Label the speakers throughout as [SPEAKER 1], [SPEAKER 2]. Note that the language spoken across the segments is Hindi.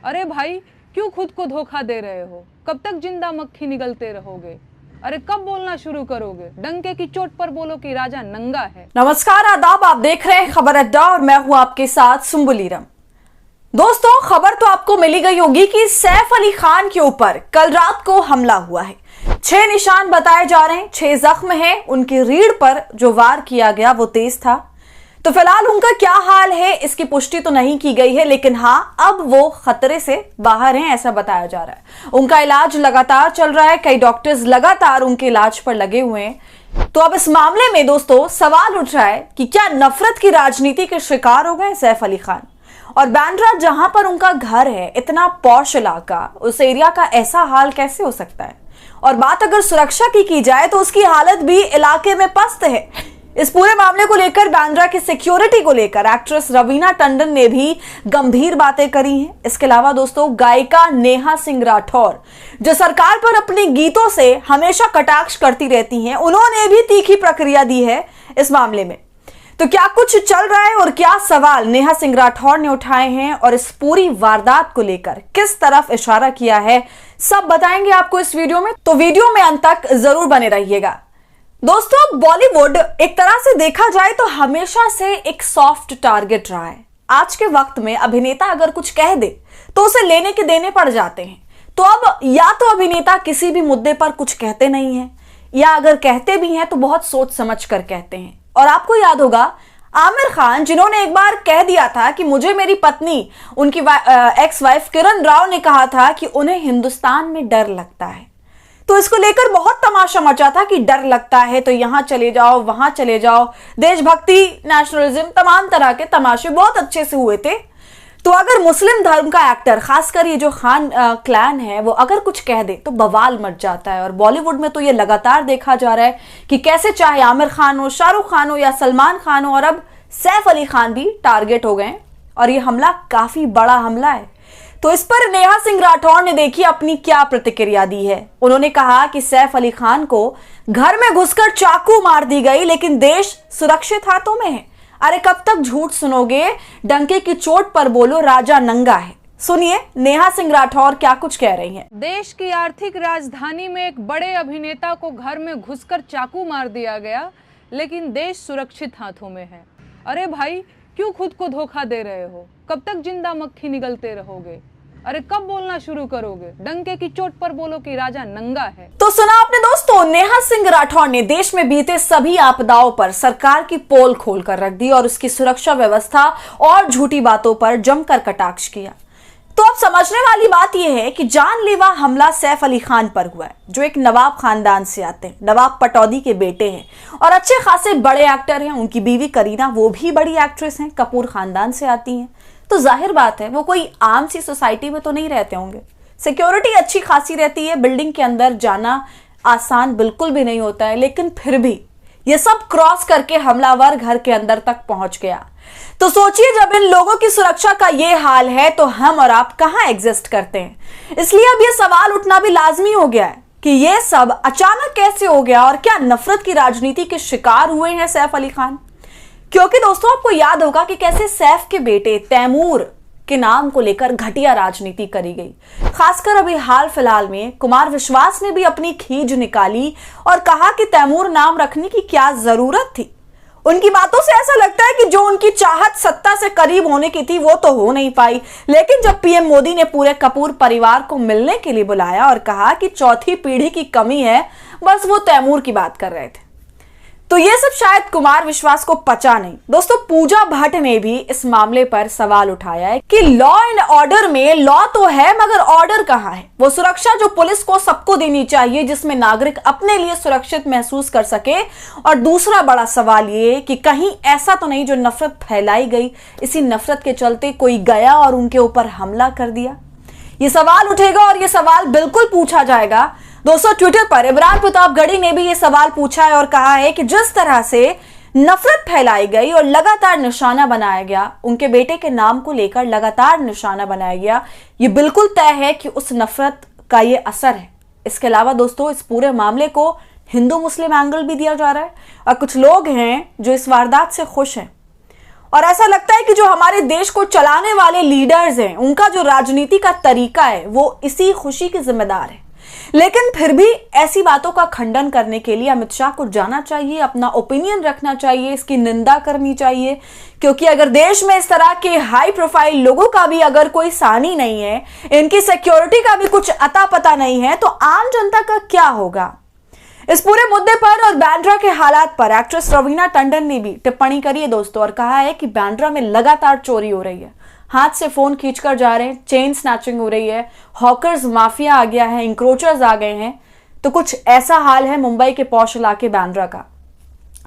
[SPEAKER 1] अरे भाई, क्यों खुद को धोखा दे रहे हो? कब तक जिंदा मक्खी निगलते रहोगे? अरे कब बोलना शुरू करोगे? डंके की चोट पर बोलो कि राजा नंगा है।
[SPEAKER 2] नमस्कार, आदाब। आप देख रहे हैं खबर अड्डा और मैं हूं आपके साथ सुम्बुलीरम। दोस्तों, खबर तो आपको मिली गई होगी कि सैफ अली खान के ऊपर कल रात को हमला हुआ है। 6 निशान बताए जा रहे हैं, 6 जख्म हैं। उनकी रीढ़ पर जो वार किया गया वो तेज था। तो फिलहाल उनका क्या हाल है इसकी पुष्टि तो नहीं की गई है, लेकिन हाँ, अब वो खतरे से बाहर हैं ऐसा बताया जा रहा है। उनका इलाज लगातार चल रहा है, कई डॉक्टर्स लगातार उनके इलाज पर लगे हुए हैं। तो अब इस मामले में दोस्तों सवाल उठ रहा है कि क्या नफरत की राजनीति के शिकार हो गए सैफ अली खान? और बांद्रा जहां पर उनका घर है, इतना पॉश इलाका, उस एरिया का ऐसा हाल कैसे हो सकता है? और बात अगर सुरक्षा की जाए तो उसकी हालत भी इलाके में पस्त है। इस पूरे मामले को लेकर, बांद्रा की सिक्योरिटी को लेकर एक्ट्रेस रवीना टंडन ने भी गंभीर बातें करी हैं। इसके अलावा दोस्तों, गायिका नेहा सिंह राठौर जो सरकार पर अपने गीतों से हमेशा कटाक्ष करती रहती हैं, उन्होंने भी तीखी प्रतिक्रिया दी है इस मामले में। तो क्या कुछ चल रहा है और क्या सवाल नेहा सिंह राठौर ने उठाए हैं और इस पूरी वारदात को लेकर किस तरफ इशारा किया है, सब बताएंगे आपको इस वीडियो में। तो वीडियो में अंत तक जरूर बने रहिएगा। दोस्तों, बॉलीवुड एक तरह से देखा जाए तो हमेशा से एक सॉफ्ट टारगेट रहा है। आज के वक्त में अभिनेता अगर कुछ कह दे तो उसे लेने के देने पड़ जाते हैं। तो अब या तो अभिनेता किसी भी मुद्दे पर कुछ कहते नहीं हैं, या अगर कहते भी हैं तो बहुत सोच समझ कर कहते हैं। और आपको याद होगा आमिर खान, जिन्होंने एक बार कह दिया था कि मुझे मेरी पत्नी, उनकी एक्स वाइफ किरण राव ने कहा था कि उन्हें हिंदुस्तान में डर लगता है। तो इसको लेकर बहुत तमाशा मचा था कि डर लगता है तो यहां चले जाओ, वहां चले जाओ, देशभक्ति, नेशनलिज्म, तमाम तरह के तमाशे बहुत अच्छे से हुए थे। तो अगर मुस्लिम धर्म का एक्टर, खासकर ये जो खान क्लैन है, वो अगर कुछ कह दे तो बवाल मच जाता है। और बॉलीवुड में तो ये लगातार देखा जा रहा है कि कैसे चाहे आमिर खान हो, शाहरुख खान हो या सलमान खान हो, और अब सैफ अली खान भी टारगेट हो गए। और ये हमला काफी बड़ा हमला है। तो इस पर नेहा सिंह राठौर ने देखिए अपनी क्या प्रतिक्रिया दी है। उन्होंने कहा कि सैफ अली खान को घर में घुसकर चाकू मार दी गई, लेकिन देश सुरक्षित हाथों में है। अरे कब तक झूठ सुनोगे? डंके की चोट पर बोलो राजा नंगा है। सुनिए नेहा सिंह राठौर क्या कुछ कह रही हैं।
[SPEAKER 1] देश की आर्थिक राजधानी में एक बड़े अभिनेता को घर में घुसकर चाकू मार दिया गया, लेकिन देश सुरक्षित हाथों में है। अरे भाई, क्यों खुद को धोखा दे रहे हो? कब तक जिंदा मक्खी निगलते रहोगे? अरे कब बोलना शुरू करोगे? डंके की चोट पर बोलो कि राजा नंगा है।
[SPEAKER 2] तो सुना आपने दोस्तों, नेहा सिंह राठौर ने देश में बीते सभी आपदाओं पर सरकार की पोल खोल कर रख दी और उसकी सुरक्षा व्यवस्था और झूठी बातों पर जमकर कटाक्ष किया। तो अब समझने वाली बात यह है कि जानलेवा हमला सैफ अली खान पर हुआ है, जो एक नवाब खानदान से आते हैं, नवाब पटौदी के बेटे हैं और अच्छे खासे बड़े एक्टर हैं। उनकी बीवी करीना, वो भी बड़ी एक्ट्रेस हैं, कपूर खानदान से आती हैं। तो जाहिर बात है वो कोई आम सी सोसाइटी में तो नहीं रहते होंगे। सिक्योरिटी अच्छी खासी रहती है, बिल्डिंग के अंदर जाना आसान बिल्कुल भी नहीं होता है, लेकिन फिर भी ये सब क्रॉस करके हमलावर घर के अंदर तक पहुंच गया। तो सोचिए, जब इन लोगों की सुरक्षा का ये हाल है तो हम और आप कहां एग्जिस्ट करते हैं? इसलिए अब ये सवाल उठना भी लाजमी हो गया है कि ये सब अचानक कैसे हो गया और क्या नफरत की राजनीति के शिकार हुए हैं सैफ अली खान? क्योंकि दोस्तों आपको याद होगा कि कैसे सैफ के बेटे तैमूर के नाम को लेकर घटिया राजनीति करी गई। खासकर अभी हाल फिलहाल में कुमार विश्वास ने भी अपनी खींच निकाली और कहा कि तैमूर नाम रखने की क्या जरूरत थी। उनकी बातों से ऐसा लगता है कि जो उनकी चाहत सत्ता से करीब होने की थी वो तो हो नहीं पाई, लेकिन जब पीएम मोदी ने पूरे कपूर परिवार को मिलने के लिए बुलाया और कहा कि चौथी पीढ़ी की कमी है, बस वो तैमूर की बात कर रहे थे। तो ये सब शायद कुमार विश्वास को पचा नहीं। दोस्तों, पूजा भट्ट ने भी इस मामले पर सवाल उठाया है कि लॉ एंड ऑर्डर में लॉ तो है, मगर ऑर्डर कहां है? वो सुरक्षा जो पुलिस को सबको देनी चाहिए, जिसमें नागरिक अपने लिए सुरक्षित महसूस कर सके। और दूसरा बड़ा सवाल ये कि कहीं ऐसा तो नहीं जो नफरत फैलाई गई, इसी नफरत के चलते कोई गया और उनके ऊपर हमला कर दिया? ये सवाल उठेगा और ये सवाल बिल्कुल पूछा जाएगा। दोस्तों, ट्विटर पर इमरान प्रतापगढ़ी ने भी ये सवाल पूछा है और कहा है कि जिस तरह से नफरत फैलाई गई और लगातार निशाना बनाया गया, उनके बेटे के नाम को लेकर लगातार निशाना बनाया गया, ये बिल्कुल तय है कि उस नफरत का ये असर है। इसके अलावा दोस्तों, इस पूरे मामले को हिंदू मुस्लिम एंगल भी दिया जा रहा है और कुछ लोग हैं जो इस वारदात से खुश हैं और ऐसा लगता है कि जो हमारे देश को चलाने वाले लीडर्स हैं, उनका जो राजनीति का तरीका है वो इसी खुशी के जिम्मेदार है। लेकिन फिर भी ऐसी बातों का खंडन करने के लिए अमित शाह को जाना चाहिए, अपना ओपिनियन रखना चाहिए, इसकी निंदा करनी चाहिए, क्योंकि अगर देश में इस तरह के हाई प्रोफाइल लोगों का भी अगर कोई सानी नहीं है, इनकी सिक्योरिटी का भी कुछ अता पता नहीं है, तो आम जनता का क्या होगा। इस पूरे मुद्दे पर और बांद्रा के हालात पर एक्ट्रेस रवीना टंडन ने भी टिप्पणी करी है दोस्तों, और कहा है कि बांद्रा में लगातार चोरी हो रही है, हाथ से फोन खींचकर जा रहे हैं, चेन स्नैचिंग हो रही है, हॉकर्स माफिया आ गया है, इंक्रोचर्स आ गए हैं। तो कुछ ऐसा हाल है मुंबई के पॉश इलाके बांद्रा का।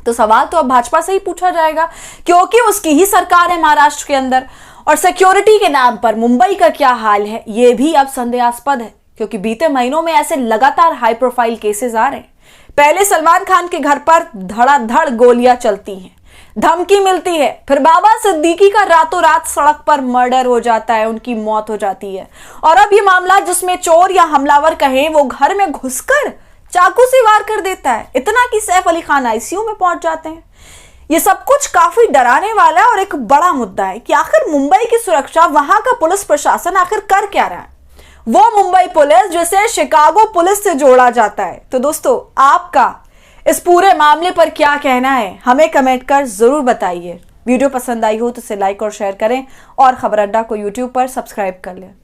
[SPEAKER 2] तो सवाल तो अब भाजपा से ही पूछा जाएगा, क्योंकि उसकी ही सरकार है महाराष्ट्र के अंदर, और सिक्योरिटी के नाम पर मुंबई का क्या हाल है ये भी अब संदेहास्पद है, क्योंकि बीते महीनों में ऐसे लगातार हाई प्रोफाइल केसेस आ रहे हैं। पहले सलमान खान के घर पर धड़ाधड़ गोलियां चलती हैं, धमकी मिलती है, फिर बाबा सिद्दीकी का रातों रात सड़क पर मर्डर हो जाता है, उनकी मौत हो जाती है। और अब ये मामला जिसमें चोर या हमलावर कहें वो घर में घुसकर चाकू से वार कर देता है, इतना कि सैफ अली खान आईसीयू में पहुंच जाते हैं। ये सब कुछ काफी डराने वाला है और एक बड़ा मुद्दा है कि आखिर मुंबई की सुरक्षा, वहां का पुलिस प्रशासन आखिर कर क्या रहा है। वो मुंबई पुलिस जिसे शिकागो पुलिस से जोड़ा जाता है। तो दोस्तों, आपका इस पूरे मामले पर क्या कहना है, हमें कमेंट कर जरूर बताइए। वीडियो पसंद आई हो तो इसे लाइक और शेयर करें, और खबर अड्डा को यूट्यूब पर सब्सक्राइब कर लें।